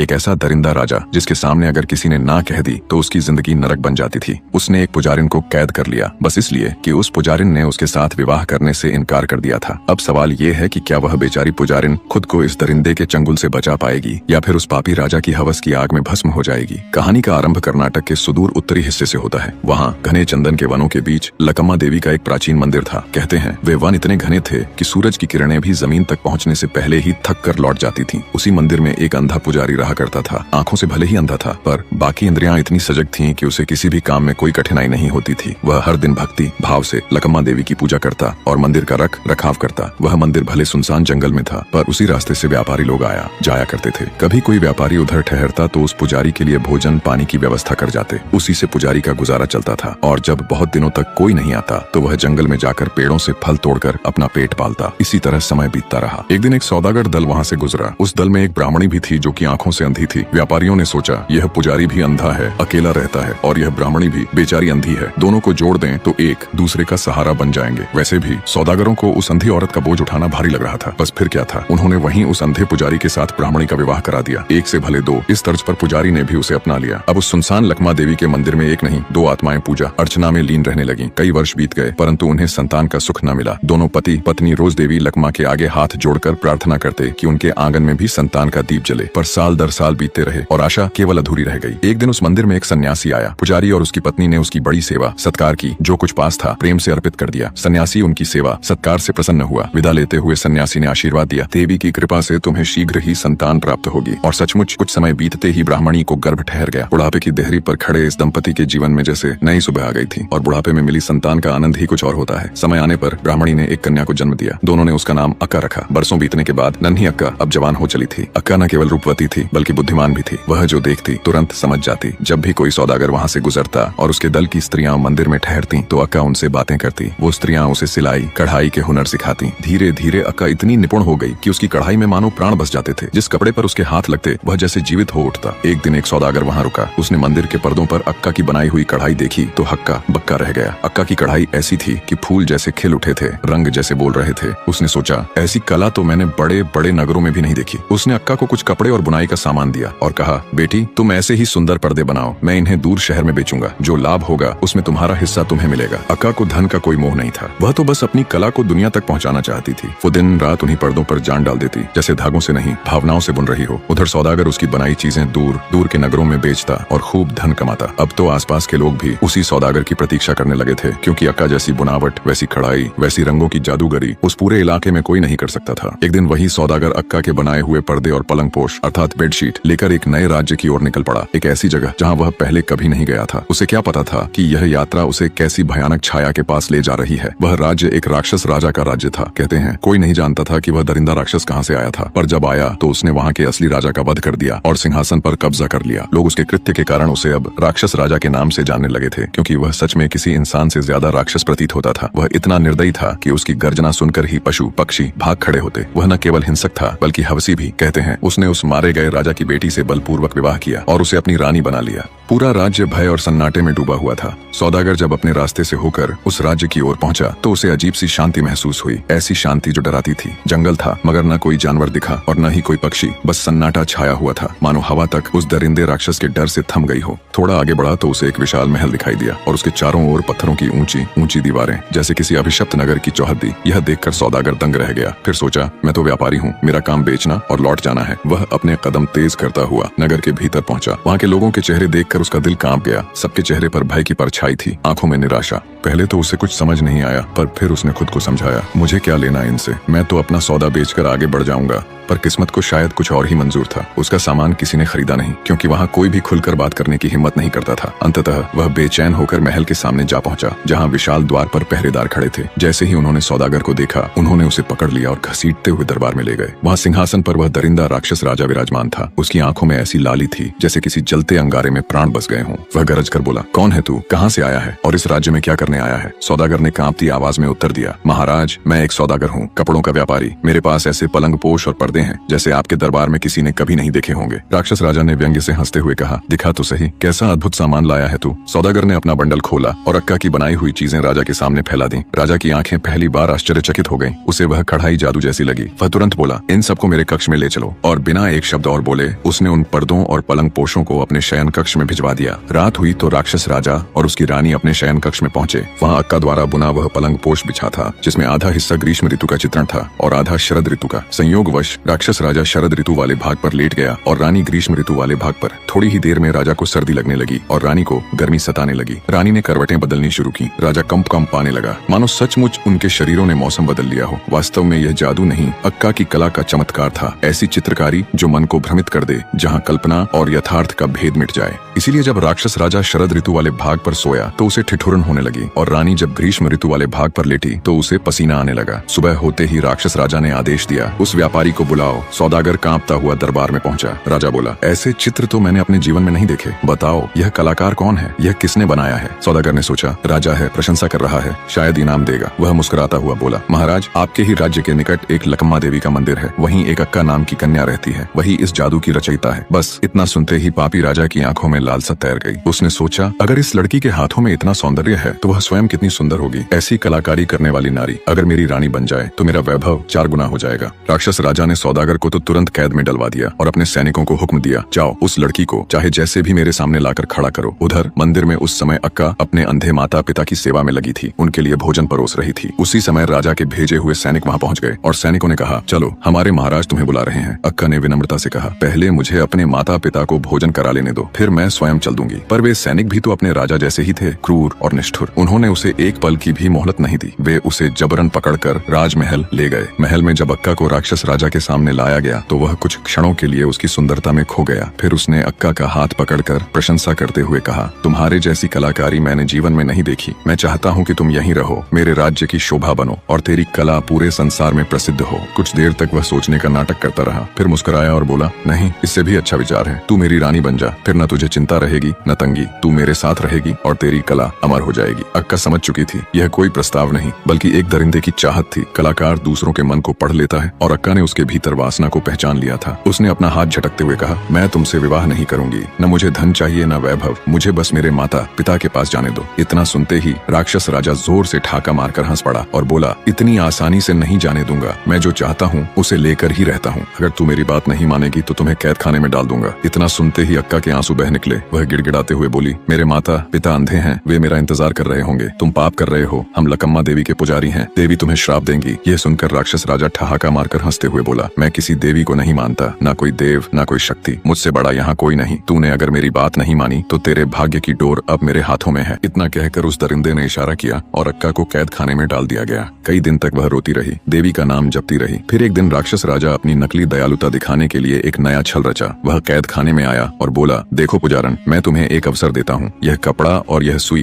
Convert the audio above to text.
एक ऐसा दरिंदा राजा जिसके सामने अगर किसी ने ना कह दी तो उसकी जिंदगी नरक बन जाती थी। उसने एक पुजारिन को कैद कर लिया, बस इसलिए कि उस पुजारिन ने उसके साथ विवाह करने से इनकार कर दिया था। अब सवाल ये है कि क्या वह बेचारी पुजारिन खुद को इस दरिंदे के चंगुल से बचा पाएगी या फिर उस पापी राजा की हवस की आग में भस्म हो जाएगी। कहानी का आरंभ कर्नाटक के सुदूर उत्तरी हिस्से से होता है। वहाँ घने चंदन के वनों के बीच लकम्मा देवी का एक प्राचीन मंदिर था। कहते हैं वे वन इतने घने थे कि सूरज की किरणें भी जमीन तक पहुँचने से पहले ही थक कर लौट जाती थी। उसी मंदिर में एक अंधा पुजारी रहा करता था। आंखों से भले ही अंधा था, पर बाकी इंद्रियां इतनी सजग थीं कि उसे किसी भी काम में कोई कठिनाई नहीं होती थी। वह हर दिन भक्ति भाव से लकम्मा देवी की पूजा करता और मंदिर का रख रखाव करता। वह मंदिर भले सुनसान जंगल में था, पर उसी रास्ते से व्यापारी लोग आया जाया करते थे। कभी कोई व्यापारी उधर ठहरता तो उस पुजारी के लिए भोजन पानी की व्यवस्था कर जाते। उसी से पुजारी का गुजारा चलता था। और जब बहुत दिनों तक कोई नहीं आता तो वह जंगल में जाकर पेड़ों से फल तोड़कर अपना पेट पालता। इसी तरह समय बीतता रहा। एक दिन एक सौदागर दल वहाँ से गुजरा। उस दल में एक ब्राह्मणी भी थी जो कि आंखों से अंधी थी। व्यापारियों ने सोचा यह पुजारी भी अंधा है, अकेला रहता है, और यह ब्राह्मणी भी बेचारी अंधी है, दोनों को जोड़ दें तो एक दूसरे का सहारा बन जाएंगे। वैसे भी सौदागरों को उस अंधी औरत का बोझ उठाना भारी लग रहा था। बस फिर क्या था, उन्होंने वहीं उस अंधे पुजारी के साथ ब्राह्मणी का विवाह करा दिया। एक से भले दो, इस तर्ज पर पुजारी ने भी उसे अपना लिया। अब उस सुनसान लकम्मा देवी के मंदिर में एक नहीं दो आत्माएं पूजा अर्चना में लीन रहने लगी। कई वर्ष बीत गए, परंतु उन्हें संतान का सुख न मिला। दोनों पति पत्नी रोज देवी लकम्मा के आगे हाथ जोड़कर प्रार्थना करते कि उनके आंगन में भी संतान का दीप जले, पर साल दर साल बीतते रहे और आशा केवल अधूरी रह गई। एक दिन उस मंदिर में एक सन्यासी आया। पुजारी और उसकी पत्नी ने उसकी बड़ी सेवा सत्कार की, जो कुछ पास था प्रेम से अर्पित कर दिया। सन्यासी उनकी सेवा सत्कार से प्रसन्न हुआ। विदा लेते हुए सन्यासी ने आशीर्वाद दिया, देवी की कृपा से तुम्हें शीघ्र ही संतान प्राप्त होगी। और सचमुच कुछ समय बीतते ही ब्राह्मणी को गर्भ ठहर गया। बुढ़ापे की देहरी पर खड़े इस दंपति के जीवन में जैसे नई सुबह आ गई थी, और बुढ़ापे में मिली संतान का आनंद ही कुछ और होता है। समय आने पर ब्राह्मणी ने एक कन्या को जन्म दिया। दोनों ने उसका नाम अक्का रखा। बरसों बीतने के बाद नन्ही अक्का अब जवान हो चली थी। अक्का न केवल रूपवती थी बल्कि बुद्धिमान भी थी। वह जो देखती तुरंत समझ जाती। जब भी कोई सौदागर वहाँ से गुजरता और उसके दल की स्त्रियां मंदिर में ठहरती तो अक्का उनसे बातें करती। वो स्त्रियां उसे सिलाई कढ़ाई के हुनर सिखाती। धीरे धीरे अक्का इतनी निपुण हो गई कि उसकी कढ़ाई में मानो प्राण बस जाते थे। जिस कपड़े पर उसके हाथ लगते वह जैसे जीवित हो उठता। एक दिन एक सौदागर वहाँ रुका। उसने मंदिर के पर्दों पर अक्का की बनाई हुई कढ़ाई देखी तो हक्का बक्का रह गया। अक्का की कढ़ाई ऐसी थी कि फूल जैसे खिल उठे थे, रंग जैसे बोल रहे थे। उसने सोचा ऐसी कला तो मैंने बड़े बड़े नगरों में भी नहीं देखी। उसने अक्का को कुछ कपड़े और बुनाई का सामान दिया और कहा, बेटी तुम ऐसे ही सुंदर पर्दे बनाओ, मैं इन्हें दूर शहर में बेचूंगा। जो लाभ होगा उसमें तुम्हारा हिस्सा तुम्हें मिलेगा। अक्का को धन का कोई मोह नहीं था। वह तो बस अपनी कला को दुनिया तक पहुंचाना चाहती थी। वो दिन रात उन्हीं पर्दों पर जान डाल देती जैसे धागों से नहीं भावनाओं से बुन रही हो। उधर सौदागर उसकी बनाई चीजें दूर दूर के नगरों में बेचता और खूब धन कमाता। अब तो आसपास के लोग भी उसी सौदागर की प्रतीक्षा करने लगे थे, क्योंकि अक्का जैसी बुनावट, वैसी कढ़ाई, वैसी रंगों की जादूगरी उस पूरे इलाके में कोई नहीं कर सकता था। एक दिन वही सौदागर अक्का के बनाए हुए पर्दे और पलंगपोश अर्थात बेडशीट लेकर एक नए राज्य की ओर निकल पड़ा। एक ऐसी जगह जहाँ वह पहले कभी नहीं गया था। उसे क्या पता था कि यह यात्रा उसे कैसी भयानक छाया के पास ले जा रही है। वह राज्य एक राक्षस राजा का राज्य था। कहते हैं कोई नहीं जानता था कि वह दरिंदा राक्षस कहाँ से आया था, पर जब आया तो उसने वहाँ के असली राजा का वध कर दिया और सिंहासन पर कब्जा कर लिया। लोग उसके कृत्य के कारण उसे अब राक्षस राजा के नाम से जानने लगे थे, क्योंकि वह सच में किसी इंसान से ज्यादा राक्षस प्रतीत होता था। वह इतना निर्दयी था कि उसकी गर्जना सुनकर ही पशु पक्षी भाग खड़े होते। वह न केवल हिंसक था बल्कि हवसी भी। कहते हैं उसने उस मारे गए राजा की बेटी से बलपूर्वक विवाह किया और उसे अपनी रानी बना लिया। पूरा राज्य भय और सन्नाटे में डूबा हुआ था। सौदागर जब अपने रास्ते से होकर उस राज्य की ओर पहुंचा तो उसे अजीब सी शांति महसूस हुई। ऐसी शांति जो डराती थी। जंगल था मगर न कोई जानवर दिखा और न ही कोई पक्षी, बस सन्नाटा छाया हुआ था, मानो हवा तक उस दरिंदे राक्षस के डर से थम गई हो। थोड़ा आगे बढ़ा तो उसे एक विशाल महल दिखाई दिया और उसके चारों ओर पत्थरों की ऊंची ऊंची दीवारें जैसे किसी अभिशप्त नगर की चौहद्दी। यह देखकर सौदागर दंग रह गया। फिर सोचा मैं तो व्यापारी हूँ, मेरा काम बेचना और लौट जाना है। वह अपने कदम तेज करता हुआ नगर के भीतर पहुंचा। वहाँ के लोगों के चेहरे देखकर उसका दिल कांप गया। सबके चेहरे पर भय की परछाई थी, आंखों में निराशा। पहले तो उसे कुछ समझ नहीं आया, पर फिर उसने खुद को समझाया, मुझे क्या लेना इनसे, मैं तो अपना सौदा बेचकर आगे बढ़ जाऊंगा। पर किस्मत को शायद कुछ और ही मंजूर था। उसका सामान किसी ने खरीदा नहीं, क्योंकि वहाँ कोई भी खुलकर बात करने की हिम्मत नहीं करता था। अंततः वह बेचैन होकर महल के सामने जा पहुंचा, जहाँ विशाल द्वार पर पहरेदार खड़े थे। जैसे ही उन्होंने सौदागर को देखा, उन्होंने उसे पकड़ लिया और घसीटते हुए दरबार में ले गए। वहाँ सिंहासन पर वह दरिंदा राक्षस राजा विराजमान था। उसकी आंखों में ऐसी लाली थी जैसे किसी जलते अंगारे में प्राण यहाँ बस गए हूँ। वह गरज कर बोला, कौन है तू, कहाँ से आया है और इस राज्य में क्या करने आया है? सौदागर ने कांपती आवाज में उत्तर दिया, महाराज मैं एक सौदागर हूँ, कपड़ों का व्यापारी। मेरे पास ऐसे पलंग पोश और पर्दे हैं जैसे आपके दरबार में किसी ने कभी नहीं देखे होंगे। राक्षस राजा ने व्यंग्य से हंसते हुए कहा, दिखा तो सही कैसा अद्भुत सामान लाया है तू। सौदागर ने अपना बंडल खोला और अक्का की बनाई हुई चीजें राजा के सामने फैला दी। राजा की आंखें पहली बार आश्चर्यचकित हो गईं। उसे वह कढ़ाई जादू जैसी लगी। वह तुरंत बोला, इन सबको मेरे कक्ष में ले चलो। और बिना एक शब्द और बोले उसने उन पर्दों और पलंग पोशों को अपने शयन कक्ष में भिजवा दिया। रात हुई तो राक्षस राजा और उसकी रानी अपने शयन कक्ष में पहुंचे। वहाँ अक्का द्वारा बुना वह पलंग पोश बिछा था जिसमें आधा हिस्सा ग्रीष्म ऋतु का चित्रण था और आधा शरद ऋतु का। संयोगवश राक्षस राजा शरद ऋतु वाले भाग पर लेट गया और रानी ग्रीष्म ऋतु वाले भाग पर। थोड़ी ही देर में राजा को सर्दी लगने लगी और रानी को गर्मी सताने लगी। रानी ने करवटें बदलनी शुरू की। राजा कंप पाने लगा, मानो सचमुच उनके शरीरों ने मौसम बदल लिया हो। वास्तव में यह जादू नहीं, अक्का की कला का चमत्कार था। ऐसी चित्रकारी जो मन को भ्रमित कर दे, जहाँ कल्पना और यथार्थ का भेद मिट जाए। इसीलिए जब राक्षस राजा शरद ऋतु वाले भाग पर सोया तो उसे ठिठुरन होने लगी और रानी जब ग्रीष्म ऋतु वाले भाग पर लेटी तो उसे पसीना आने लगा। सुबह होते ही राक्षस राजा ने आदेश दिया, उस व्यापारी को बुलाओ। सौदागर कांपता हुआ दरबार में पहुंचा। राजा बोला, ऐसे चित्र तो मैंने अपने जीवन में नहीं देखे। बताओ यह कलाकार कौन है, यह किसने बनाया है? सौदागर ने सोचा, राजा है, प्रशंसा कर रहा है, शायद इनाम देगा। वह मुस्कुराता हुआ बोला, महाराज आपके ही राज्य के निकट एक लकम्मा देवी का मंदिर है, वहीं एक अक्का नाम की कन्या रहती है, वही इस जादू की रचयिता है। बस इतना सुनते ही पापी राजा की आंखों में लालसा तैर गई। उसने सोचा, अगर इस लड़की के हाथों में इतना सौंदर्य है तो वह स्वयं कितनी सुंदर होगी। ऐसी कलाकारी करने वाली नारी अगर मेरी रानी बन जाए तो मेरा वैभव 4 गुना हो जाएगा। राक्षस राजा ने सौदागर को तो तुरंत कैद में डलवा दिया और अपने सैनिकों को हुक्म दिया, जाओ उस लड़की को चाहे जैसे भी मेरे सामने लाकर खड़ा करो। उधर मंदिर में उस समय अक्का अपने अंधे माता पिता की सेवा में लगी थी, उनके लिए भोजन परोस रही थी। उसी समय राजा के भेजे हुए सैनिक वहाँ पहुँच गए और सैनिकों ने कहा, चलो हमारे महाराज तुम्हें बुला रहे हैं। अक्का ने विनम्रता से कहा, पहले मुझे अपने माता पिता को भोजन करा लेने दो, फिर मैं स्वयं चल दूंगी। पर वे सैनिक भी तो अपने राजा जैसे ही थे, क्रूर और निष्ठुर। उन्होंने उसे एक पल की भी मोहलत नहीं दी। वे उसे जबरन पकड़कर राजमहल ले गए। महल में जब अक्का को राक्षस राजा के सामने लाया गया तो वह कुछ क्षणों के लिए उसकी सुंदरता में खो गया। फिर उसने अक्का का हाथ पकड़कर प्रशंसा करते हुए कहा, तुम्हारे जैसी कलाकारी मैंने जीवन में नहीं देखी। मैं चाहता हूँ कि तुम यहीं रहो, मेरे राज्य की शोभा बनो और तेरी कला पूरे संसार में प्रसिद्ध हो। कुछ देर तक वह सोचने का नाटक करता रहा, फिर मुस्कुराया और बोला, नहीं, इससे भी अच्छा विचार है, तू मेरी रानी बन जा, फिर न तुझे चिंता रहेगी न तंगी। तू मेरे साथ रहेगी और तेरी कला अमर हो जाएगी। अक्का समझ चुकी थी यह कोई प्रस्ताव नहीं बल्कि एक दरिंदे की चाहत थी। कलाकार दूसरों के मन को पढ़ लेता है और अक्का ने उसके भीतर वासना को पहचान लिया था। उसने अपना हाथ झटकते हुए कहा, मैं तुमसे विवाह नहीं करूंगी, न मुझे धन चाहिए न वैभव, मुझे बस मेरे माता पिता के पास जाने दो। इतना सुनते ही राक्षस राजा जोर से ठाका मारकर हंस पड़ा और बोला, इतनी आसानी से नहीं जाने दूंगा, मैं जो चाहता हूँ उसे लेकर ही रहता हूँ। अगर तू मेरी बात नहीं मानेगी तो तुम्हें कैद खाने में डाल दूंगा। इतना सुनते ही अक्का के आंसू बह निकले। वह गिड़गिड़ाते हुए बोली, मेरे माता पिता अंधे हैं, वे मेरा इंतजार कर रहे होंगे। तुम पाप कर रहे हो, हम लकम्मा देवी के पुजारी हैं, देवी तुम्हें श्राप देंगी। यह सुनकर राक्षस राजा ठहाका मारकर हंसते हुए बोला, मैं किसी देवी को नहीं मानता, ना कोई देव ना कोई शक्ति, मुझसे बड़ा यहाँ कोई नहीं। तूने अगर मेरी बात नहीं मानी तो तेरे भाग्य की डोर अब मेरे हाथों में है। इतना कहकर उस दरिंदे ने इशारा किया और अक्का को कैद खाने में डाल दिया गया। कई दिन तक वह रोती रही, देवी का नाम जपती रही। फिर एक दिन राक्षस राजा अपनी नकली दयालुता दिखाने के लिए एक नया छल रचा। वह कैद खाने में आया और बोला, देखो पुजारन, मैं तुम्हें एक अवसर देता हूँ, यह कपड़ा और यह सुई